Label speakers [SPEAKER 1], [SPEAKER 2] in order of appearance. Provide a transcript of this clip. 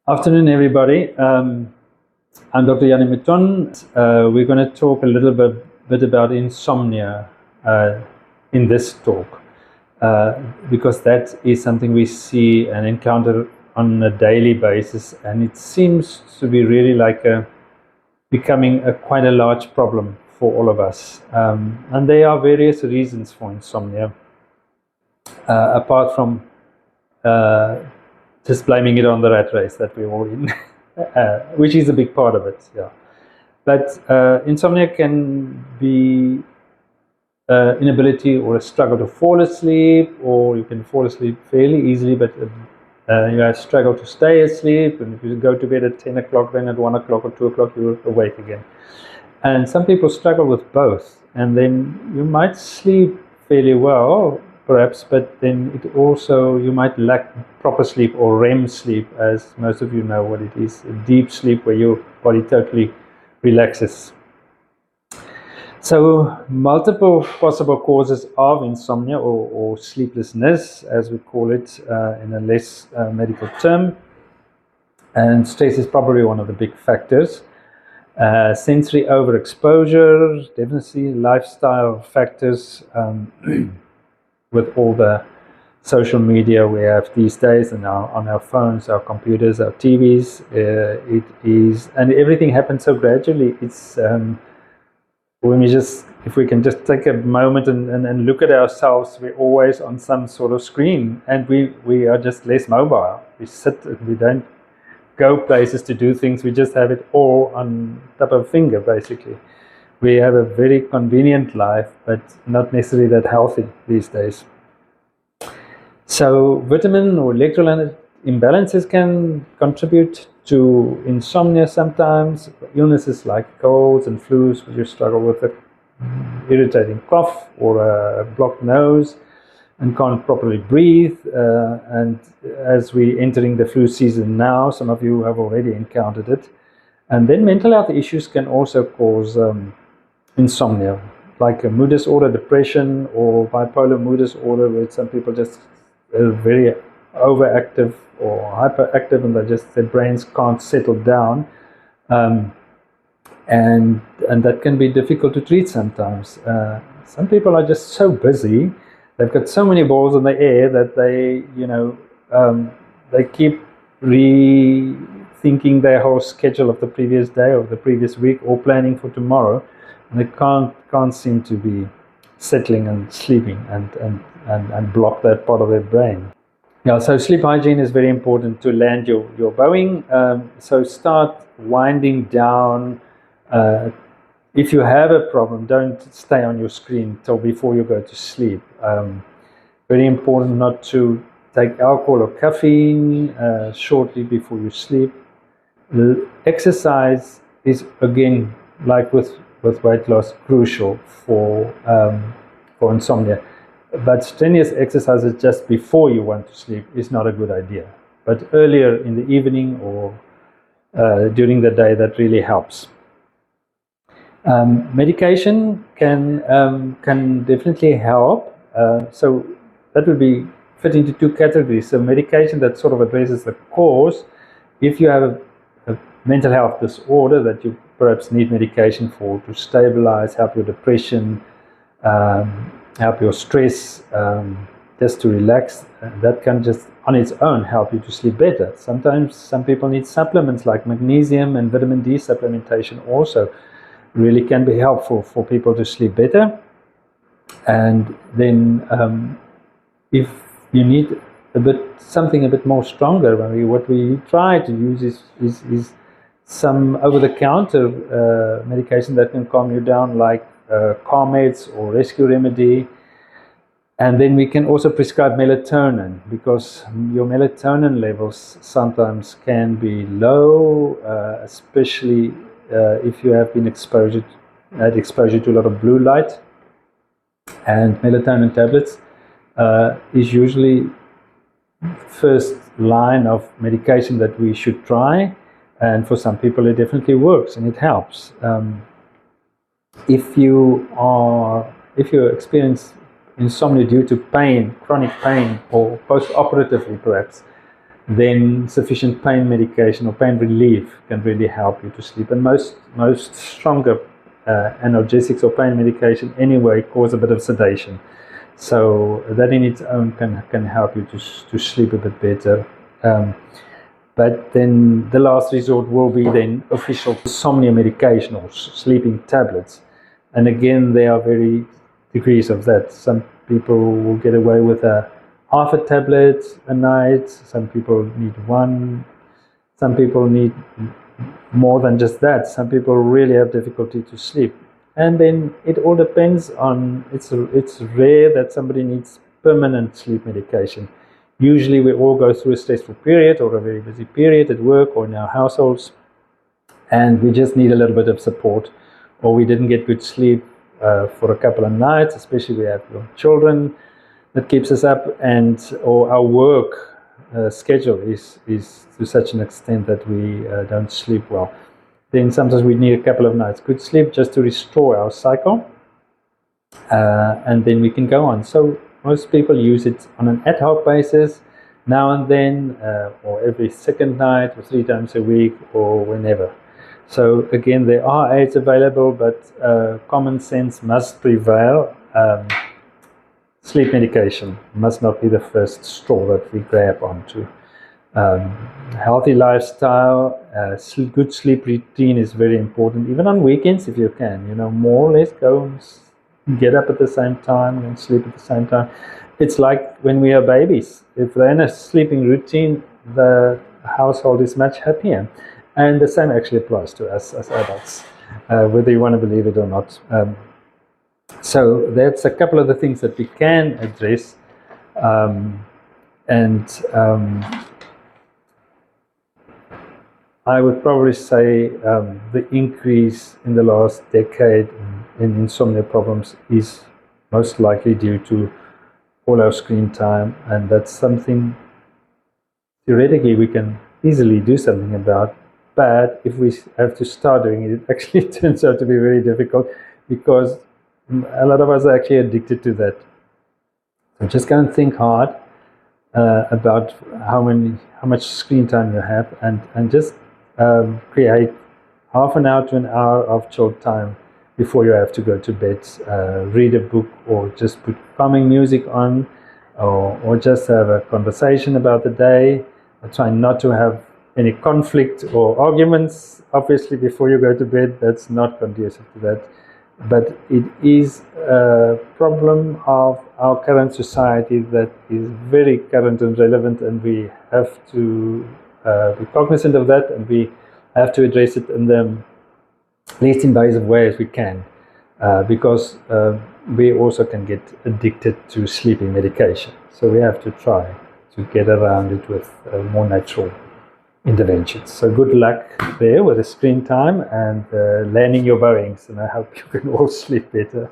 [SPEAKER 1] Afternoon, everybody. I'm Dr. Jannie Mouton. We're going to talk a little bit about insomnia in this talk because that is something we see and encounter on a daily basis, and it seems to be really becoming quite a large problem for all of us. And there are various reasons for insomnia, apart from just blaming it on the rat race that we're all in, which is a big part of it, yeah. But insomnia can be inability or a struggle to fall asleep, or you can fall asleep fairly easily, but you struggle to stay asleep, and if you go to bed at 10 o'clock, then at 1 o'clock or 2 o'clock you're awake again. And some people struggle with both, and then you might sleep fairly well, perhaps, but then it also, you might lack proper sleep or REM sleep, as most of you know what it is, a deep sleep where your body totally relaxes. So multiple possible causes of insomnia or sleeplessness, as we call it in a less medical term, and stress is probably one of the big factors. Sensory overexposure, definitely lifestyle factors, with all the social media we have these days, and on our phones, our computers, our TVs, it is, and everything happens so gradually. It's if we can just take a moment and look at ourselves, we're always on some sort of screen, and we are just less mobile. We sit and we don't go places to do things. We just have it all on top of a finger, basically. We have a very convenient life, but not necessarily that healthy these days. So vitamin or electrolyte imbalances can contribute to insomnia sometimes. Illnesses like colds and flus, where you struggle with an irritating cough or a blocked nose and can't properly breathe. And as we're entering the flu season now, some of you have already encountered it. And then mental health issues can also cause insomnia, like a mood disorder, depression, or bipolar mood disorder, where some people just are very overactive or hyperactive, and their brains can't settle down, and that can be difficult to treat sometimes. Some people are just so busy, they've got so many balls in the air that they keep rethinking their whole schedule of the previous day or the previous week, or planning for tomorrow, and they can't seem to be settling and sleeping and block that part of their brain. Yeah, so sleep hygiene is very important to land your Boeing. So start winding down. If you have a problem, don't stay on your screen till before you go to sleep. Very important not to take alcohol or caffeine shortly before you sleep. Exercise is, again, like with weight loss, crucial for insomnia. But strenuous exercises just before you want to sleep is not a good idea. But earlier in the evening or during the day, that really helps. Medication can definitely help. So that would be fit into two categories. So medication that sort of addresses the cause. If you have a mental health disorder that you perhaps need medication for, to stabilize, help your depression, help your stress, just to relax, that can just on its own help you to sleep better. Sometimes some people need supplements like magnesium, and vitamin D supplementation also really can be helpful for people to sleep better. And then if you need something a bit more stronger, what we try to use is some over-the-counter medication that can calm you down, like Carmeds or Rescue Remedy. And then we can also prescribe melatonin, because your melatonin levels sometimes can be low, especially if you have been exposure to a lot of blue light. And melatonin tablets is usually first line of medication that we should try, and for some people it definitely works and it helps. If you experience insomnia due to pain, chronic pain, or post-operatively perhaps, then sufficient pain medication or pain relief can really help you to sleep. And most stronger analgesics or pain medication anyway cause a bit of sedation. So that in its own can help you to sleep a bit better. But then the last resort will be then official insomnia medication or sleeping tablets. And again, there are very degrees of that. Some people will get away with half a tablet a night. Some people need one. Some people need more than just that. Some people really have difficulty to sleep. And then it all depends on, it's rare that somebody needs permanent sleep medication. Usually we all go through a stressful period or a very busy period at work or in our households, and we just need a little bit of support, or we didn't get good sleep for a couple of nights, especially we have young children that keeps us up, or our work schedule is to such an extent that we don't sleep well. Then sometimes we need a couple of nights good sleep just to restore our cycle, and then we can go on. So most people use it on an ad hoc basis, now and then, or every second night, or 3 times a week, or whenever. So again, there are aids available, but common sense must prevail. Sleep medication must not be the first straw that we grab onto. Healthy lifestyle, good sleep routine is very important, even on weekends if you can, more or less go and get up at the same time and sleep at the same time. It's like when we are babies. If they're in a sleeping routine, the household is much happier. And the same actually applies to us as adults, whether you want to believe it or not. So that's a couple of the things that we can address. I would probably say the increase in the last decade in insomnia problems is most likely due to all our screen time, and that's something theoretically we can easily do something about. But if we have to start doing it, it actually turns out to be very difficult, because a lot of us are actually addicted to that. So just go and think hard about how much screen time you have, and just create half an hour to an hour of chill time before you have to go to bed. Read a book, or just put calming music on, or just have a conversation about the day. Try not to have any conflict or arguments, obviously, before you go to bed. That's not conducive to that. But it is a problem of our current society that is very current and relevant, and we have to be cognizant of that, and we have to address it in the least invasive way as we can, because we also can get addicted to sleeping medication. So we have to try to get around it with more natural interventions. So good luck there with the screen time and landing your Boeings, and I hope you can all sleep better.